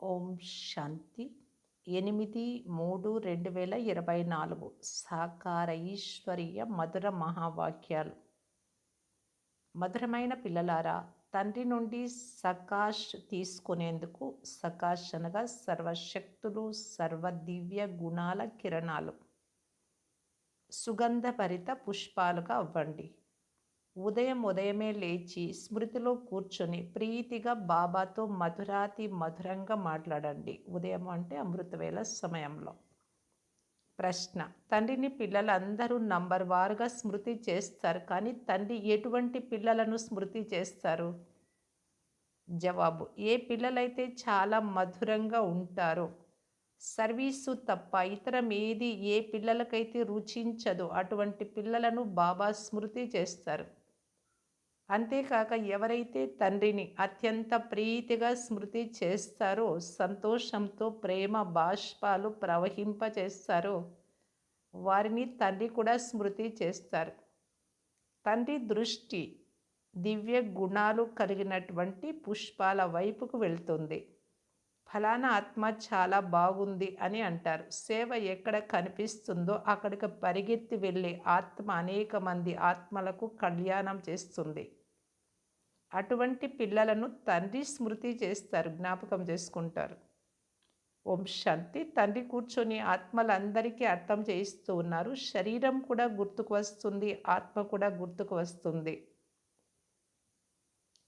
ఓం శాంతి 8/3/2024 సాకార ఈశ్వరీయ మధుర మహావాక్యాలు. మధురమైన పిల్లలారా, తండ్రి నుండి సకాష్ తీసుకునేందుకు, సకాష్ అనగా సర్వశక్తులు, సర్వదివ్య గుణాల కిరణాలు, సుగంధభరిత పుష్పాలుగా అవ్వండి. ఉదయమే లేచి స్మృతిలో కూర్చొని ప్రీతిగా బాబాతో మధురాతి మధురంగా మాట్లాడండి. ఉదయం అంటే అమృతవేళ సమయంలో. ప్రశ్న: తండ్రిని పిల్లలందరూ నంబర్ వారుగా స్మృతి చేస్తారు, కానీ తండ్రి ఎటువంటి పిల్లలను స్మృతి చేస్తారు? జవాబు: ఏ పిల్లలైతే చాలా మధురంగా ఉంటారో, సర్వీసు తప్ప ఇతరం ఏది ఏ పిల్లలకైతే రుచించదో అటువంటి పిల్లలను బాబా స్మృతి చేస్తారు. అంతేకాక ఎవరైతే తండ్రిని అత్యంత ప్రీతిగా స్మృతి చేస్తారో, సంతోషంతో ప్రేమ బాష్పాలు ప్రవహింపచేస్తారో, వారిని తండ్రి కూడా స్మృతి చేస్తారు. తండ్రి దృష్టి దివ్య గుణాలు కలిగినటువంటి పుష్పాల వైపుకు వెళ్తుంది. ఫలానా ఆత్మ చాలా బాగుంది అని అంటారు. సేవ ఎక్కడ కనిపిస్తుందో అక్కడికి పరిగెత్తి వెళ్ళే ఆత్మ అనేక మంది ఆత్మలకు కళ్యాణం చేస్తుంది. అటువంటి పిల్లలను తండ్రి స్మృతి చేస్తారు, జ్ఞాపకం చేసుకుంటారు. ఓం శాంతి. తండ్రి కూర్చొని ఆత్మలందరికీ అర్థం చేయిస్తూ ఉన్నారు. శరీరం కూడా గుర్తుకు వస్తుంది, ఆత్మ కూడా గుర్తుకు వస్తుంది.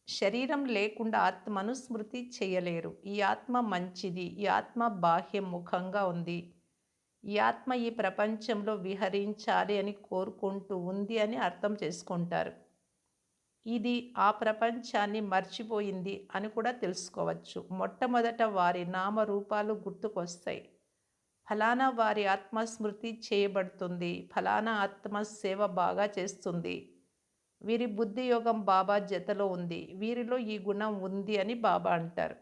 శరీరం లేకుండా ఆత్మను స్మృతి చేయలేరు. ఈ ఆత్మ మంచిది, ఈ ఆత్మ బాహ్యముఖంగా ఉంది, ఈ ఆత్మ ఈ ప్రపంచంలో విహరించాలి అని కోరుకుంటూ ఉంది అని అర్థం చేసుకుంటారు. ఇది ఆ ప్రపంచాన్ని మర్చిపోయింది అని కూడా తెలుసుకోవచ్చు. మొట్టమొదట వారి నామరూపాలు గుర్తుకొస్తాయి. ఫలానా వారి ఆత్మ స్మృతి చేయబడుతుంది, ఫలానా ఆత్మ సేవ బాగా చేస్తుంది, వీరి బుద్ధి యోగం బాబా జతలో ఉంది, వీరిలో ఈ గుణం ఉంది అని బాబా అంటారు.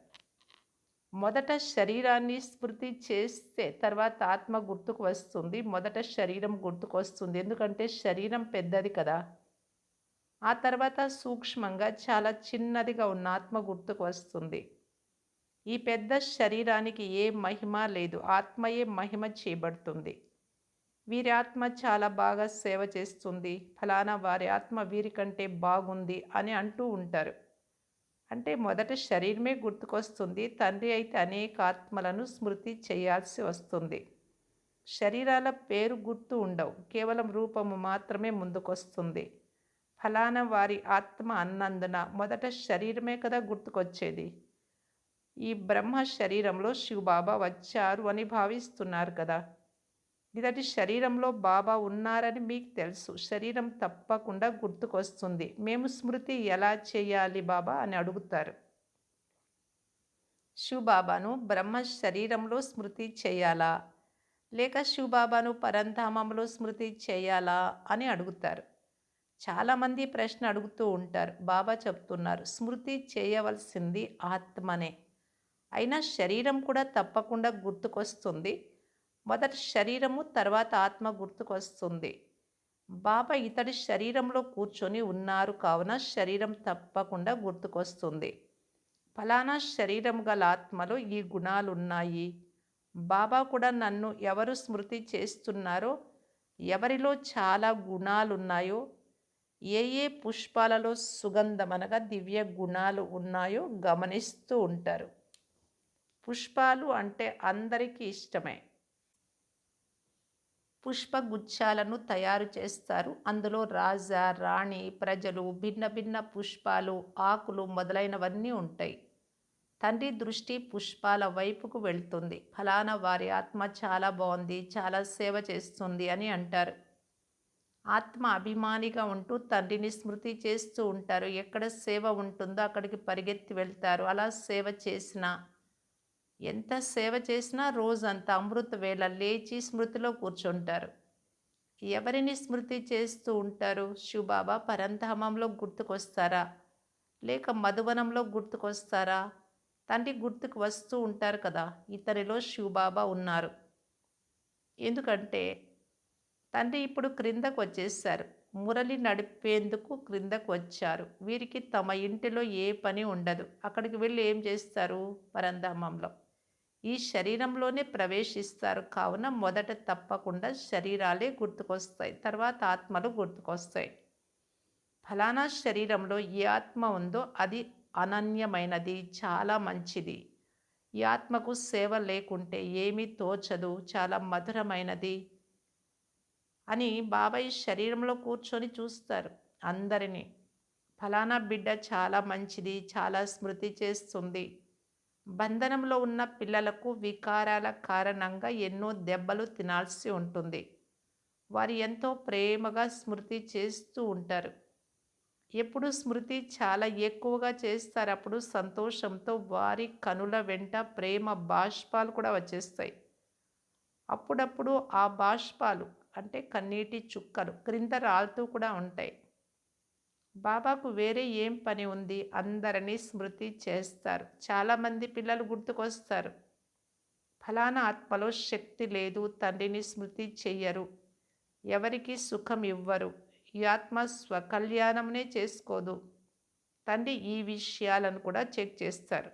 మొదట శరీరాన్ని స్మృతి చేస్తే తర్వాత ఆత్మ గుర్తుకు వస్తుంది. మొదట శరీరం గుర్తుకు వస్తుంది, ఎందుకంటే శరీరం పెద్దది కదా. ఆ తర్వాత సూక్ష్మంగా చాలా చిన్నదిగా ఉన్న ఆత్మ గుర్తుకు వస్తుంది. ఈ పెద్ద శరీరానికి ఏ మహిమ లేదు, ఆత్మయే మహిమ చేయబడుతుంది. వీరి ఆత్మ చాలా బాగా సేవ చేస్తుంది, ఫలానా వారి ఆత్మ వీరికంటే బాగుంది అని అంటూ ఉంటారు. అంటే మొదట శరీరమే గుర్తుకొస్తుంది. తండ్రి అయితే అనేక ఆత్మలను స్మృతి చేయాల్సి వస్తుంది. శరీరాల పేరు గుర్తు ఉండవు, కేవలం రూపము మాత్రమే ముందుకొస్తుంది. ఫలానా వారి ఆత్మ అన్నందున మొదట శరీరమే కదా గుర్తుకొచ్చేది. ఈ బ్రహ్మ శరీరంలో శివబాబా వచ్చారు అని భావిస్తున్నారు కదా. ఇదటి శరీరంలో బాబా ఉన్నారని మీకు తెలుసు. శరీరం తప్పకుండా గుర్తుకొస్తుంది. మేము స్మృతి ఎలా చేయాలి బాబా అని అడుగుతారు. శివబాబాను బ్రహ్మ శరీరంలో స్మృతి చేయాలా, లేక శివబాబాను పరంధామంలో స్మృతి చేయాలా అని అడుగుతారు. చాలామంది ప్రశ్న అడుగుతూ ఉంటారు. బాబా చెప్తున్నారు, స్మృతి చేయవలసింది ఆత్మనే. అయినా శరీరం కూడా తప్పకుండా గుర్తుకొస్తుంది. మొదట శరీరము, తర్వాత ఆత్మ గుర్తుకొస్తుంది. బాబా ఇతడి శరీరంలో కూర్చొని ఉన్నారు కావున శరీరం తప్పకుండా గుర్తుకొస్తుంది. ఫలానా శరీరం గల ఆత్మలో ఈ గుణాలున్నాయి. బాబా కూడా నన్ను ఎవరు స్మృతి చేస్తున్నారో, ఎవరిలో చాలా గుణాలున్నాయో, ఏ పుష్పాలలో సుగంధమనగా దివ్య గుణాలు ఉన్నాయో గమనిస్తూ ఉంటారు. పుష్పాలు అంటే అందరికీ ఇష్టమే. పుష్పగుచ్చాలను తయారు చేస్తారు. అందులో రాజా, రాణి, ప్రజలు, భిన్న భిన్న పుష్పాలు, ఆకులు మొదలైనవన్నీ ఉంటాయి. తండ్రి దృష్టి పుష్పాల వైపుకు వెళ్తుంది. ఫలానా వారి ఆత్మ చాలా బాగుంది, చాలా సేవ చేస్తుంది అని అంటారు. ఆత్మ అభిమానిగా ఉంటూ తండ్రిని స్మృతి చేస్తూ ఉంటారు. ఎక్కడ సేవ ఉంటుందో అక్కడికి పరిగెత్తి వెళ్తారు. అలా సేవ చేసినా, ఎంత సేవ చేసినా రోజంతా అమృత వేళ లేచి స్మృతిలో కూర్చుంటారు. ఎవరిని స్మృతి చేస్తూ ఉంటారు? శివబాబా పరంధామంలో గుర్తుకొస్తారా, లేక మధువనంలో గుర్తుకొస్తారా? తండ్రి గుర్తుకు వస్తూ ఉంటారు కదా. ఇతనిలో శివబాబా ఉన్నారు. ఎందుకంటే తండ్రి ఇప్పుడు క్రిందకు వచ్చేసారు. మురళి నడిపేందుకు క్రిందకు వచ్చారు. వీరికి తమ ఇంటిలో ఏ పని ఉండదు. అక్కడికి వెళ్ళి ఏం చేస్తారు? పరంధామంలో ఈ శరీరంలోనే ప్రవేశిస్తారు కావున మొదట తప్పకుండా శరీరాలే గుర్తుకొస్తాయి, తర్వాత ఆత్మలు గుర్తుకొస్తాయి. ఫలానా శరీరంలో ఏ ఆత్మ ఉందో అది అనన్యమైనది, చాలా మంచిది. ఈ ఆత్మకు సేవ లేకుంటే ఏమీ తోచదు, చాలా మధురమైనది అని బాబాయ్ శరీరంలో కూర్చొని చూస్తారు అందరినీ. ఫలానా బిడ్డ చాలా మంచిది, చాలా స్మృతి చేస్తుంది. బంధనంలో ఉన్న పిల్లలకు వికారాల కారణంగా ఎన్నో దెబ్బలు తినాల్సి ఉంటుంది. వారు ఎంతో ప్రేమగా స్మృతి చేస్తూ ఉంటారు. ఎప్పుడు స్మృతి చాలా ఎక్కువగా చేస్తారు, అప్పుడు సంతోషంతో వారి కనుల వెంట ప్రేమ బాష్పాలు కూడా వచ్చేస్తాయి. అప్పుడప్పుడు ఆ బాష్పాలు అంటే కన్నీటి చుక్కలు క్రింద రాలుతూ కూడా ఉంటాయి. బాబాకు వేరే ఏం పని ఉంది, అందరినీ స్మృతి చేస్తారు. చాలామంది పిల్లలు గుర్తుకొస్తారు. ఫలానా ఆత్మలో శక్తి లేదు, తండ్రిని స్మృతి చెయ్యరు, ఎవరికి సుఖం ఇవ్వరు, ఈ ఆత్మ స్వకల్యాణంనే చేసుకోదు. తండ్రి ఈ విషయాలను కూడా చెక్ చేస్తారు.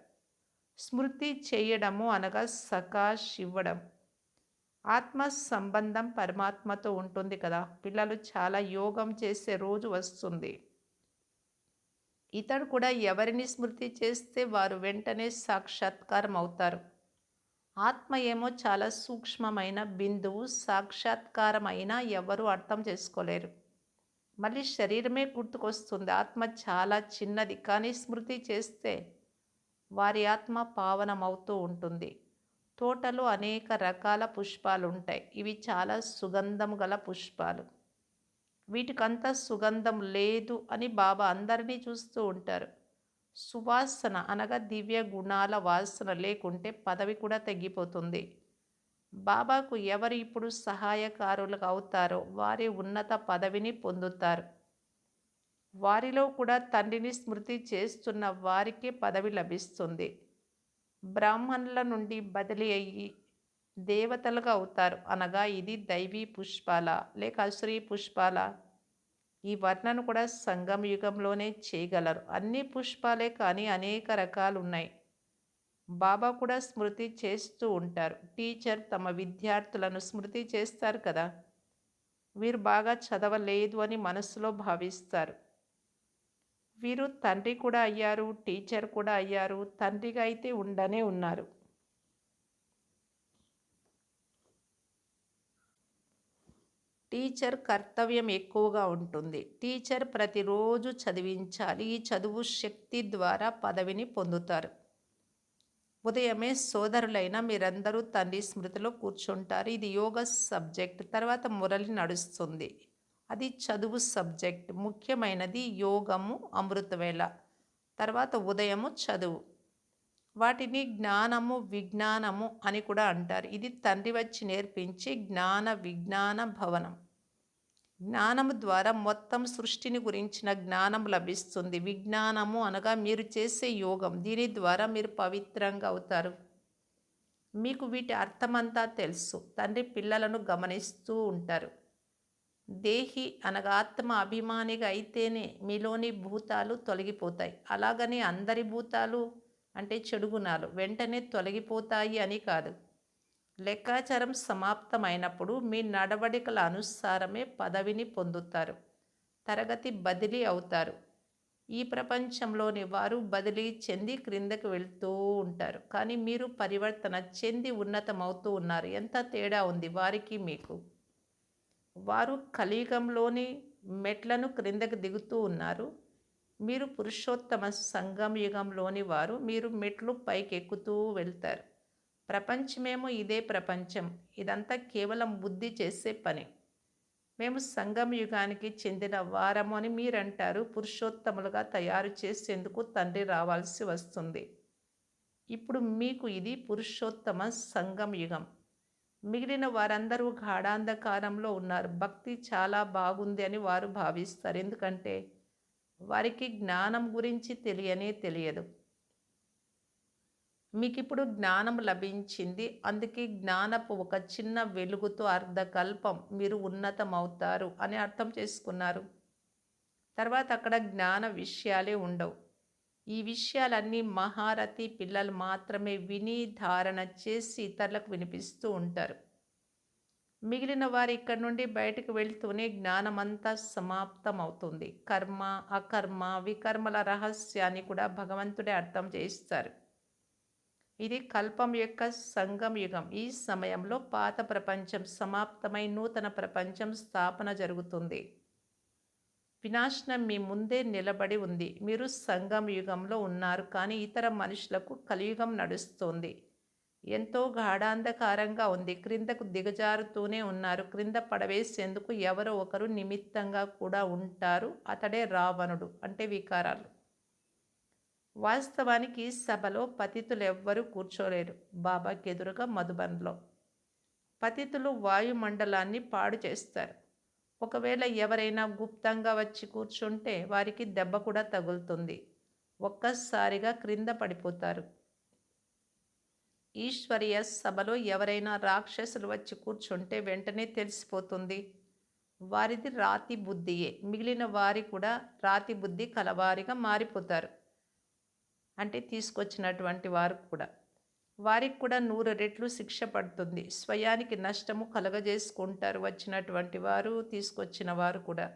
స్మృతి చేయడము అనగా సకాష్ ఇవ్వడం. ఆత్మ సంబంధం పరమాత్మతో ఉంటుంది కదా. పిల్లలు చాలా యోగం చేసే రోజు వస్తుంది. ఇతడు కూడా ఎవరిని స్మృతి చేస్తే వారు వెంటనే సాక్షాత్కారం అవుతారు. ఆత్మ ఏమో చాలా సూక్ష్మమైన బిందువు, సాక్షాత్కారం అయినా ఎవరు అర్థం చేసుకోలేరు. మళ్ళీ శరీరమే గుర్తుకొస్తుంది. ఆత్మ చాలా చిన్నది, కానీ స్మృతి చేస్తే వారి ఆత్మ పావనమవుతూ ఉంటుంది. తోటలో అనేక రకాల పుష్పాలు ఉంటాయి. ఇవి చాలా సుగంధం గల పుష్పాలు. వీటికంత సుగంధం లేదు అని బాబా అందరినీ చూస్తూ ఉంటారు. సువాసన అనగా దివ్య గుణాల వాసన లేకుంటే పదవి కూడా తగ్గిపోతుంది. బాబాకు ఎవరు ఇప్పుడు సహాయకారులుగా అవుతారో వారే ఉన్నత పదవిని పొందుతారు. వారిలో కూడా తండ్రిని స్మృతి చేస్తున్న వారికే పదవి లభిస్తుంది. బ్రాహ్మణుల నుండి బదిలీ అయ్యి దేవతలుగా అవుతారు అనగా ఇది దైవీ పుష్పాల లేక అసురీ పుష్పాల? ఈ వర్ణన కూడా సంగమ యుగంలోనే చేయగలరు. అన్ని పుష్పాలే కానీ అనేక రకాలు ఉన్నాయి. బాబా కూడా స్మృతి చేస్తూ ఉంటారు. టీచర్ తమ విద్యార్థులను స్మృతి చేస్తారు కదా. వీరు బాగా చదవలేదు అని మనసులో భావిస్తారు. వీరు తండ్రి కూడా అయ్యారు, టీచర్ కూడా అయ్యారు, తండ్రిగా అయితే ఉండనే ఉన్నారు. టీచర్ కర్తవ్యం ఎక్కువగా ఉంటుంది. టీచర్ ప్రతిరోజు చదివించాలి. ఈ చదువు శక్తి ద్వారా పదవిని పొందుతారు. ఉదయమే సోదరులైన మీరందరూ తండ్రి స్మృతిలో కూర్చుంటారు. ఇది యోగ సబ్జెక్ట్. తర్వాత మురళి నడుస్తుంది. అది చదువు సబ్జెక్ట్. ముఖ్యమైనది యోగము, అమృతవేళ, తర్వాత ఉదయము చదువు. వాటిని జ్ఞానము, విజ్ఞానము అని కూడా అంటారు. ఇది తండ్రి వచ్చి నేర్పించి జ్ఞాన విజ్ఞాన భవనం. జ్ఞానము ద్వారా మొత్తం సృష్టిని గురించిన జ్ఞానం లభిస్తుంది. విజ్ఞానము అనగా మీరు చేసే యోగం. దీని ద్వారా మీరు పవిత్రంగా అవుతారు. మీకు వీటి అర్థమంతా తెలుసు. తండ్రి పిల్లలను గమనిస్తూ ఉంటారు. దేహి అనగా ఆత్మ అభిమానిగా అయితేనే మీలోని భూతాలు తొలగిపోతాయి. అలాగని అందరి భూతాలు అంటే చెడు గుణాలు వెంటనే తొలగిపోతాయి అని కాదు. లెక్కాచారం సమాప్తమైనప్పుడు మీ నడవడికల అనుసారమే పదవిని పొందుతారు. తరగతి బదిలీ అవుతారు. ఈ ప్రపంచంలోని వారు బదిలీ చెంది క్రిందకు వెళ్తూ ఉంటారు. కానీ మీరు పరివర్తన చెంది ఉన్నతమవుతూ ఉన్నారు. ఎంత తేడా ఉంది వారికి మీకు. వారు కలియుగంలోని మెట్లను క్రిందకు దిగుతూ ఉన్నారు. మీరు పురుషోత్తమ సంగమ యుగంలోని వారు. మీరు మెట్లు పైకి ఎక్కుతూ వెళ్తారు. ప్రపంచమేమో ఇదే ప్రపంచం. ఇదంతా కేవలం బుద్ధి చేసే పని. మేము సంగమ యుగానికి చెందిన వారము అని మీరంటారు. పురుషోత్తములుగా తయారు చేసేందుకు తండ్రి రావాల్సి వస్తుంది. ఇప్పుడు మీకు ఇది పురుషోత్తమ సంగమ యుగం. మిగిలిన వారందరూ గాఢాంధకారంలో ఉన్నారు. భక్తి చాలా బాగుంది అని వారు భావిస్తారు. ఎందుకంటే వారికి జ్ఞానం గురించి తెలియదు. మీకు ఇప్పుడు జ్ఞానం లభించింది. అందుకే జ్ఞానపు ఒక చిన్న వెలుగుతో అర్ధకల్పం మీరు ఉన్నతమవుతారు అని అర్థం చేసుకున్నారు. తర్వాత అక్కడ జ్ఞాన విషయాలే ఉండవు. ఈ విషయాలన్నీ మహారథి పిల్లలు మాత్రమే విని ధారణ చేసి ఇతరులకు వినిపిస్తూ ఉంటారు. మిగిలిన వారు ఇక్కడి నుండి బయటకు వెళ్తూనే జ్ఞానమంతా సమాప్తమవుతుంది. కర్మ, అకర్మ, వికర్మల రహస్యాన్ని కూడా భగవంతుడే అర్థం చేయిస్తారు. ఇది కల్పం యొక్క సంగమ యుగం. ఈ సమయంలో పాత ప్రపంచం సమాప్తమై నూతన ప్రపంచం స్థాపన జరుగుతుంది. వినాశనం మీ ముందే నిలబడి ఉంది. మీరు సంగమ యుగంలో ఉన్నారు, కానీ ఇతర మనుషులకు కలియుగం నడుస్తుంది. ఎంతో గాఢాంధకారంగా ఉంది. క్రిందకు దిగజారుతూనే ఉన్నారు. క్రింద పడవేసేందుకు ఎవరో ఒకరు నిమిత్తంగా కూడా ఉంటారు. అతడే రావణుడు, అంటే వికారాలు. వాస్తవానికి సభలో పతితులెవ్వరూ కూర్చోలేరు. బాబాకి ఎదురుగా మధుబన్లో పతితులు వాయుమండలాన్ని పాడు చేస్తారు. ఒకవేళ ఎవరైనా గుప్తంగా వచ్చి కూర్చుంటే వారికి దెబ్బ కూడా తగులుతుంది. ఒక్కసారిగా క్రింద పడిపోతారు. ఈశ్వరీయ సభలో ఎవరైనా రాక్షసులు వచ్చి కూర్చుంటే వెంటనే తెలిసిపోతుంది వారిది రాతి బుద్ధియే. మిగిలిన వారి కూడా రాతి బుద్ధి కలవారిగా మారిపోతారు. అంటే తీసుకొచ్చినటువంటి వారు కూడా, వారికి కూడా 100 రెట్లు శిక్ష పడుతుంది. స్వయానికి నష్టము కలగజేసుకుంటారు వచ్చినటువంటి వారు, తీసుకొచ్చిన వారు కూడా.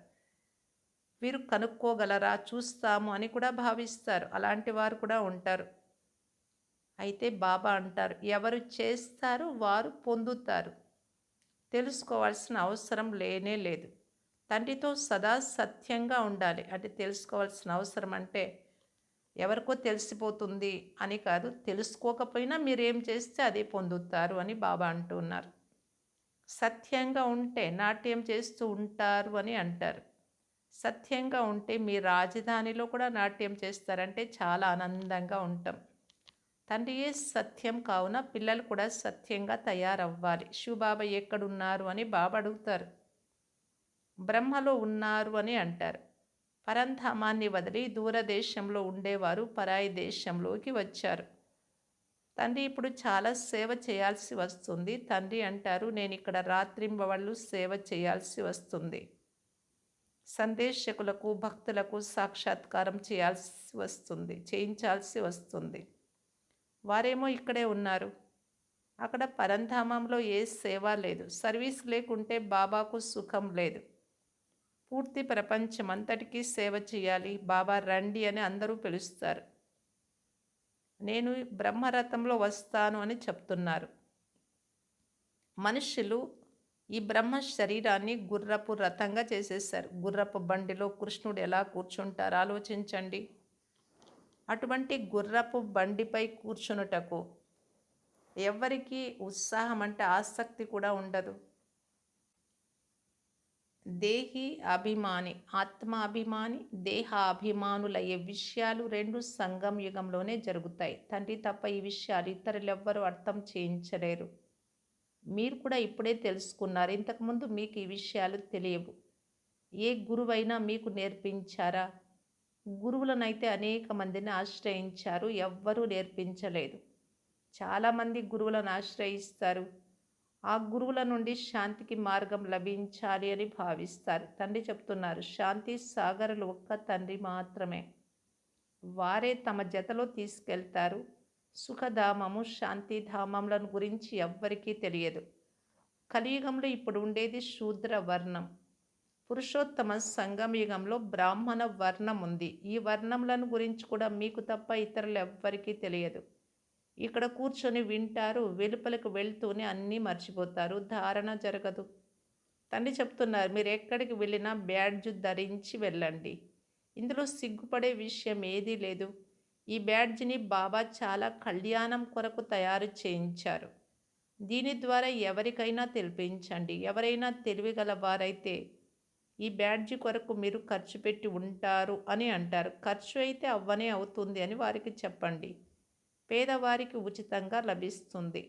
వీరు కనుక్కోగలరా, చూస్తాము అని కూడా భావిస్తారు. అలాంటి వారు కూడా ఉంటారు. అయితే బాబా అంటారు, ఎవరు చేస్తారు వారు పొందుతారు. తెలుసుకోవాల్సిన అవసరం లేనే లేదు. తండ్రితో సదా సత్యంగా ఉండాలి. అంటే తెలుసుకోవాల్సిన అవసరం అంటే ఎవరికో తెలిసిపోతుంది అని కాదు. తెలుసుకోకపోయినా మీరేం చేస్తే అదే పొందుతారు అని బాబా అంటున్నారు. సత్యంగా ఉంటే నాట్యం చేస్తూ ఉంటారు అని అంటారు. సత్యంగా ఉంటే మీ రాజధానిలో కూడా నాట్యం చేస్తారంటే చాలా ఆనందంగా ఉంటాం. తండ్రియే సత్యం కావున పిల్లలు కూడా సత్యంగా తయారవ్వాలి. శివబాబా ఎక్కడున్నారు అని బాబా అడుగుతారు. బ్రహ్మలో ఉన్నారు అని అంటారు. పరంధామాన్ని వదిలి దూరదేశంలో ఉండేవారు పరాయి దేశంలోకి వచ్చారు. తండ్రి ఇప్పుడు చాలా సేవ చేయాల్సి వస్తుంది. తండ్రి అంటారు, నేను ఇక్కడ రాత్రింబవళ్ళు సేవ చేయాల్సి వస్తుంది. సందేశకులకు, భక్తులకు సాక్షాత్కారం చేయించాల్సి వస్తుంది. వారేమో ఇక్కడే ఉన్నారు. అక్కడ పరంధామంలో ఏ సేవ లేదు. సర్వీస్ లేకుంటే బాబాకు సుఖం లేదు. పూర్తి ప్రపంచమంతటికీ సేవ చేయాలి. బాబా రండి అని అందరూ పిలుస్తారు. నేను బ్రహ్మరథంలో వస్తాను అని చెప్తున్నారు. మనుషులు ఈ బ్రహ్మ శరీరాన్ని గుర్రపు రథంగా చేసేసారు. గుర్రపు బండిలో కృష్ణుడు ఎలా కూర్చుంటారు ఆలోచించండి. అటువంటి గుర్రపు బండిపై కూర్చునుటకు ఎవ్వరికీ ఉత్సాహం అంటే ఆసక్తి కూడా ఉండదు. దేహి అభిమాని, ఆత్మాభిమాని, దేహాభిమానులయ్యే విషయాలు రెండు సంగం యుగంలోనే జరుగుతాయి. తండ్రి తప్ప ఈ విషయాలు ఇతరులెవ్వరూ అర్థం చేయించలేరు. మీరు కూడా ఇప్పుడే తెలుసుకున్నారు. ఇంతకుముందు మీకు ఈ విషయాలు తెలియవు. ఏ గురువైనా మీకు నేర్పించారా? గురువులనైతే అనేక మందిని ఆశ్రయించారు, ఎవ్వరూ నేర్పించలేదు. చాలామంది గురువులను ఆశ్రయిస్తారు. ఆ గురువుల నుండి శాంతికి మార్గం లభించాలి అని భావిస్తారు. తండ్రి చెప్తున్నారు, శాంతి సాగరులు ఒక్క తండ్రి మాత్రమే. వారే తమ జతలో తీసుకెళ్తారు. సుఖధామము, శాంతిధామములను గురించి ఎవ్వరికీ తెలియదు. కలియుగంలో ఇప్పుడు ఉండేది శూద్ర వర్ణం. పురుషోత్తమ సంగమయుగంలో బ్రాహ్మణ వర్ణం ఉంది. ఈ వర్ణములను గురించి కూడా మీకు తప్ప ఇతరులు ఎవ్వరికీ తెలియదు. ఇక్కడ కూర్చొని వింటారు, వెలుపలకు వెళ్తూనే అన్నీ మర్చిపోతారు. ధారణ జరగదు. తండ్రి చెప్తున్నారు, మీరు ఎక్కడికి వెళ్ళినా బ్యాడ్జ్ ధరించి వెళ్ళండి. ఇందులో సిగ్గుపడే విషయం ఏదీ లేదు. ఈ బ్యాడ్జ్ని బాబా చాలా కళ్యాణం కొరకు తయారు చేయించారు. దీని ద్వారా ఎవరికైనా తెలిపించండి. ఎవరైనా తెలివిగల వారైతే ఈ బ్యాడ్జి కొరకు మీరు ఖర్చు పెట్టి ఉంటారు అని అంటారు. ఖర్చు అయితే అవ్వనే అవుతుంది అని వారికి చెప్పండి. పేదవారికి ఉచితంగా లభిస్తుంది.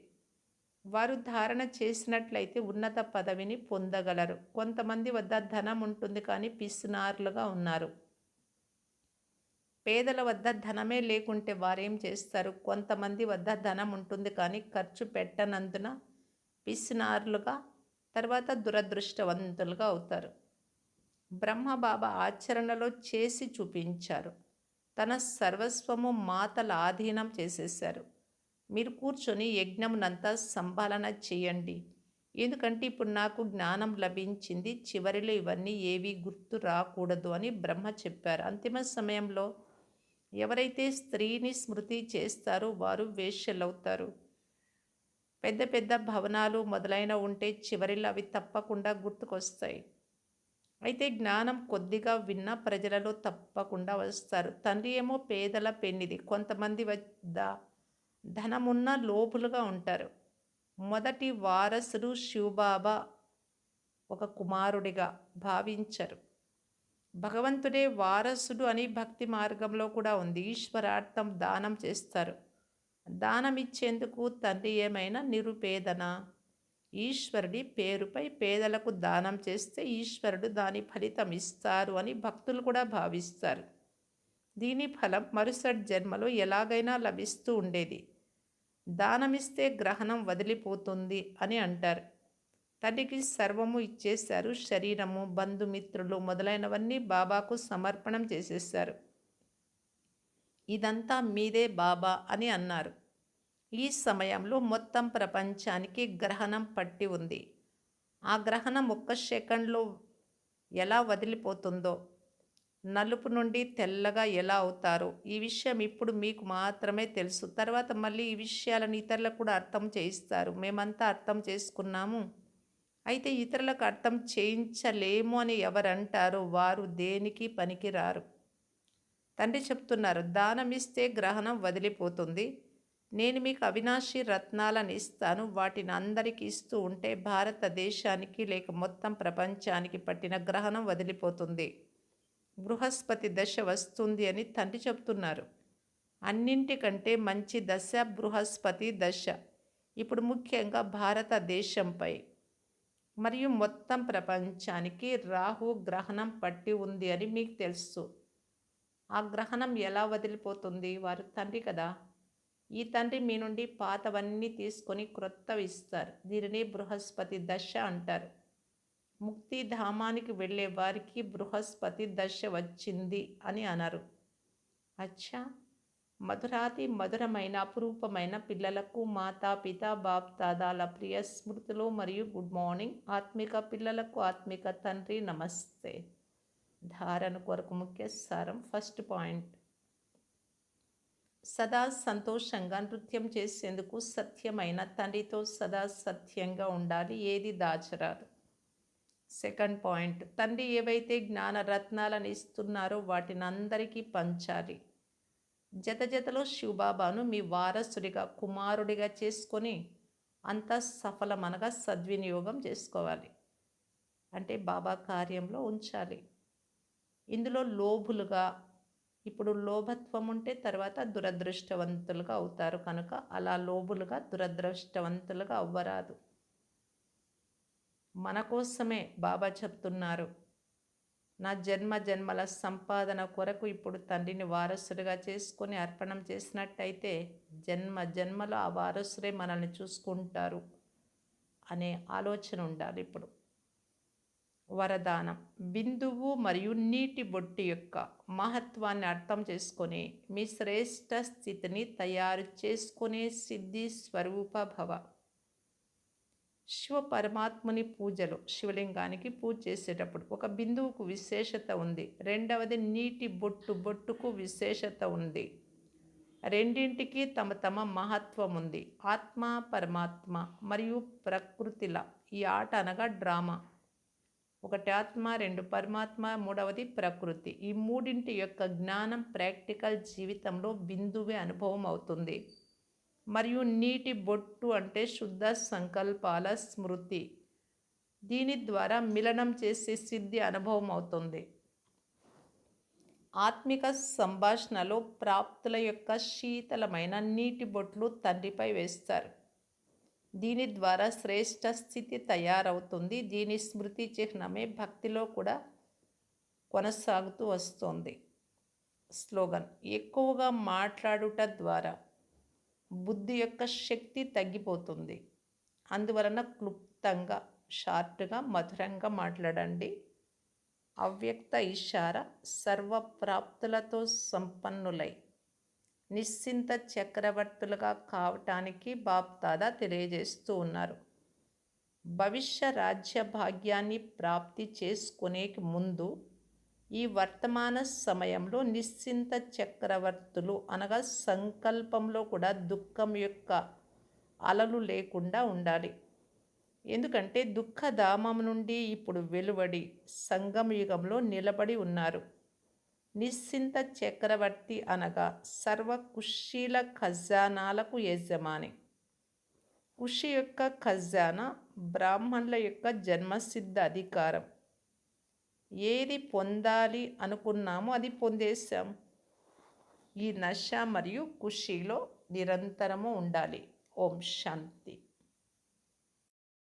వారు ధారణ చేసినట్లయితే ఉన్నత పదవిని పొందగలరు. కొంతమంది వద్ద ధనం ఉంటుంది, కానీ పిసినారులుగా ఉన్నారు. పేదల వద్ద ధనమే లేకుంటే వారేం చేస్తారు? కొంతమంది వద్ద ధనం ఉంటుంది, కానీ ఖర్చు పెట్టనందున పిసినారులుగా, తర్వాత దురదృష్టవంతులుగా అవుతారు. బ్రహ్మబాబా ఆచరణలో చేసి చూపించారు. తన సర్వస్వము మాతల ఆధీనం చేసేశారు. మీరు కూర్చొని యజ్ఞమునంతా సంపాలన చేయండి. ఎందుకంటే ఇప్పుడు నాకు జ్ఞానం లభించింది. చివరిలో ఇవన్నీ ఏవి గుర్తు రాకూడదు అని బ్రహ్మ చెప్పారు. అంతిమ సమయంలో ఎవరైతే స్త్రీని స్మృతి చేస్తారో వారు వేశ్యలవుతారు. పెద్ద పెద్ద భవనాలు మొదలైన ఉంటే చివరిలో అవి తప్పకుండా గుర్తుకొస్తాయి. అయితే జ్ఞానం కొద్దిగా విన్న ప్రజలలో తప్పకుండా వస్తారు. తండ్రి ఏమో పేదల పెన్నిది. కొంతమంది వద్ద ధనమున్న లోపులుగా ఉంటారు. మొదటి వారసుడు శివబాబా ఒక కుమారుడిగా భావించరు. భగవంతుడే వారసుడు అని భక్తి మార్గంలో కూడా ఉంది. ఈశ్వరార్థం దానం చేస్తారు. దానం ఇచ్చేందుకు తండ్రి ఏమైనా నిరుపేదన? ఈశ్వరుడి పేరుపై పేదలకు దానం చేస్తే ఈశ్వరుడు దాని ఫలితం ఇస్తారు అని భక్తులు కూడా భావిస్తారు. దీని ఫలం మరుసటి జన్మలో ఎలాగైనా లభిస్తూ ఉండేది. దానమిస్తే గ్రహణం వదిలిపోతుంది అని అంటారు. తండ్రికి సర్వము ఇచ్చేశారు. శరీరము, బంధుమిత్రులు మొదలైనవన్నీ బాబాకు సమర్పణం చేసేశారు. ఇదంతా మీదే బాబా అని అన్నారు. ఈ సమయంలో మొత్తం ప్రపంచానికి గ్రహణం పట్టి ఉంది. ఆ గ్రహణం ఒక్క సెకండ్లో ఎలా వదిలిపోతుందో, నలుపు నుండి తెల్లగా ఎలా అవుతారో ఈ విషయం ఇప్పుడు మీకు మాత్రమే తెలుసు. తర్వాత మళ్ళీ ఈ విషయాలను ఇతరులకు కూడా అర్థం చేయిస్తారు. మేమంతా అర్థం చేసుకున్నాము. అయితే ఇతరులకు అర్థం చేయించలేము అని ఎవరంటారో వారు దేనికి పనికిరారు. తండ్రి చెప్తున్నారు, దానమిస్తే గ్రహణం వదిలిపోతుంది. నేను మీకు అవినాశి రత్నాలను ఇస్తాను. వాటిని అందరికీ ఇస్తూ ఉంటే భారతదేశానికి లేక మొత్తం ప్రపంచానికి పట్టిన గ్రహణం వదిలిపోతుంది. బృహస్పతి దశ వస్తుంది అని తండ్రి చెప్తున్నారు. అన్నింటికంటే మంచి దశ బృహస్పతి దశ. ఇప్పుడు ముఖ్యంగా భారతదేశంపై మరియు మొత్తం ప్రపంచానికి రాహు గ్రహణం పట్టి ఉంది అని మీకు తెలుసు. ఆ గ్రహణం ఎలా వదిలిపోతుంది? వారు తండ్రి కదా. ఈ తండ్రి మీ నుండి పాతవన్నీ తీసుకొని క్రొత్తవి ఇస్తారు. దీనిని బృహస్పతి దశ అంటారు. ముక్తిధామానికి వెళ్ళే వారికి బృహస్పతి దశ వచ్చింది అని అనరు. అచ్చా, మధురాతి మధురమైన అపురూపమైన పిల్లలకు మాతాపిత బాప్దాదాల ప్రియ స్మృతులు మరియు గుడ్ మార్నింగ్. ఆత్మిక పిల్లలకు ఆత్మిక తండ్రి నమస్తే. ధారణ కొరకు ముఖ్య సారం. ఫస్ట్ పాయింట్, సదా సంతోషంగా నృత్యం చేసేందుకు సత్యమైన తండ్రితో సదా సత్యంగా ఉండాలి. ఏది దాచరాదు. సెకండ్ పాయింట్, తండ్రి ఏవైతే జ్ఞాన రత్నాలను ఇస్తున్నారో వాటిని అందరికీ పంచాలి. జత జతలో శివబాబాను మీ వారసుడిగా, కుమారుడిగా చేసుకొని అంత సఫలమనగా సద్వినియోగం చేసుకోవాలి. అంటే బాబా కార్యంలో ఉంచాలి. ఇందులో లోభులుగా, ఇప్పుడు లోభత్వం ఉంటే తర్వాత దురదృష్టవంతులుగా అవుతారు. కనుక అలా లోభులుగా దురదృష్టవంతులుగా అవ్వరాదు. మన కోసమే బాబా చెప్తున్నారు, నా జన్మ జన్మల సంపాదన కొరకు ఇప్పుడు తండ్రిని వారసుడిగా చేసుకొని అర్పణం చేసినట్టయితే జన్మ జన్మలో ఆ వారసుడే మనల్ని చూసుకుంటారు అనే ఆలోచన ఉండాలి. ఇప్పుడు వరదానం, బిందువు మరియు నీటి బొట్టు యొక్క మహత్వాన్ని అర్థం చేసుకొని మీ శ్రేష్ట స్థితిని తయారు చేసుకునే సిద్ధి స్వరూప భవ. శివ పరమాత్ముని పూజలో శివలింగానికి పూజ చేసేటప్పుడు ఒక బిందువుకు విశేషత ఉంది. రెండవది నీటి బొట్టుకు విశేషత ఉంది. రెండింటికి తమ తమ మహత్వం ఉంది. ఆత్మ, పరమాత్మ మరియు ప్రకృతిల ఈ ఆట అనగా డ్రామా. ఒకటి ఆత్మ, రెండు పరమాత్మ, మూడవది ప్రకృతి. ఈ మూడింటి యొక్క జ్ఞానం ప్రాక్టికల్ జీవితంలో బిందువే అనుభవం అవుతుంది. మరియు నీటి బొట్టు అంటే శుద్ధ సంకల్పాల స్మృతి. దీని ద్వారా మిలనం చేసే సిద్ధి అనుభవం అవుతుంది. ఆత్మిక సంభాషణలో ప్రాప్తుల యొక్క శీతలమైన నీటి బొట్లు తండ్రిపై వేస్తారు. దీని ద్వారా శ్రేష్ట స్థితి తయారవుతుంది. దీని స్మృతి చిహ్నమే భక్తిలో కూడా కొనసాగుతూ వస్తుంది. స్లోగన్, ఎక్కువగా మాట్లాడుట ద్వారా బుద్ధి యొక్క శక్తి తగ్గిపోతుంది. అందువలన క్లుప్తంగా, షార్ట్గా, మధురంగా మాట్లాడండి. అవ్యక్త ఇషార సర్వప్రాప్తులతో సంపన్నులై నిశ్చింత చక్రవర్తులుగా కావటానికి బాప్దాదా తెలియజేస్తూ ఉన్నారు. భవిష్య రాజ్య భాగ్యాన్ని ప్రాప్తి చేసుకునేకి ముందు ఈ వర్తమాన సమయంలో నిశ్చింత చక్రవర్తులు అనగా సంకల్పంలో కూడా దుఃఖం యొక్క అలలు లేకుండా ఉండాలి. ఎందుకంటే దుఃఖధామం నుండి ఇప్పుడు వెలువడి సంగమ యుగంలో నిలబడి ఉన్నారు. నిశ్చింత చక్రవర్తి అనగా సర్వ కుషీల ఖజానాలకు యజమాని. ఖుషి యొక్క ఖజానా బ్రాహ్మణుల యొక్క జన్మసిద్ధ అధికారం. ఏది పొందాలి అనుకున్నామో అది పొందేశాం. ఈ నశ మరియు ఖుషీలో నిరంతరము ఉండాలి. ఓం శాంతి.